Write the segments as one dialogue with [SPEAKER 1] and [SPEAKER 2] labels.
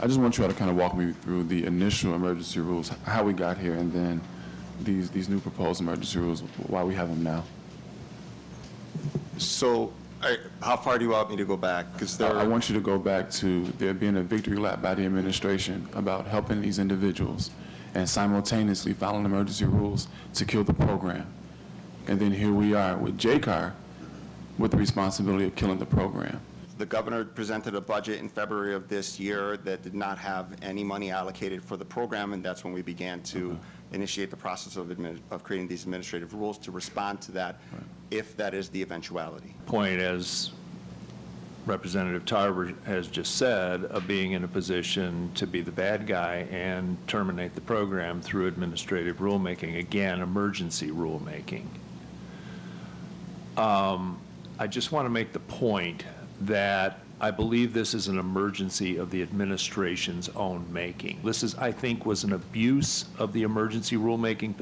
[SPEAKER 1] I just want you all to kind of walk me through the initial emergency rules, how we got here, and then these new proposed emergency rules, why we have them now.
[SPEAKER 2] So, how far do you want me to go back? Because
[SPEAKER 1] I want you to go back to there being a victory lap by the administration about helping these individuals and simultaneously following emergency rules to kill the program. And then here we are with JCAR with the responsibility of killing the program.
[SPEAKER 2] the governor presented a budget in February of this year that did not have any money allocated for the program, and that's when we began to initiate the process of creating these administrative rules to respond to that, if that is the eventuality.
[SPEAKER 3] Point, as Representative Tarver has just said, of being in a position to be the bad guy and terminate the program through administrative rulemaking, again, emergency rulemaking. I just want to make the point that I believe this is an emergency of the administration's own making. This is, I think, was an abuse of the emergency rulemaking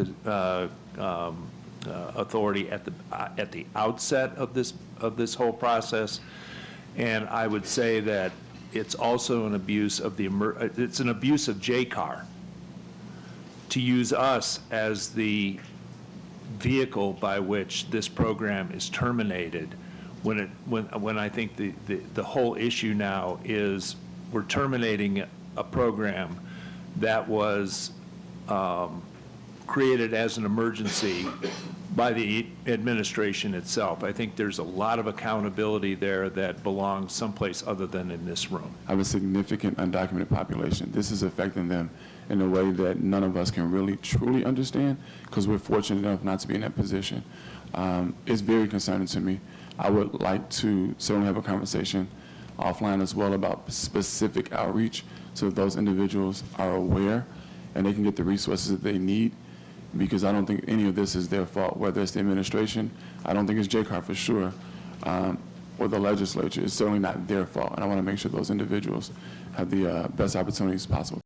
[SPEAKER 3] authority at the outset of this whole process, and I would say that it's also an abuse of it's an abuse of JCAR to use us as the vehicle by which this program is terminated. When I think the whole issue now is we're terminating a program that was created as an emergency by the administration itself. I think there's a lot of accountability there that belongs someplace other than in this room.
[SPEAKER 1] I have a significant undocumented population. This is affecting them in a way that none of us can really truly understand because we're fortunate enough not to be in that position. It's very concerning to me. I would like to certainly have a conversation offline as well about specific outreach so that those individuals are aware and they can get the resources that they need, because I don't think any of this is their fault, whether it's the administration, I don't think it's JCAR for sure, or the legislature. It's certainly not their fault, and I want to make sure those individuals have the best opportunities possible.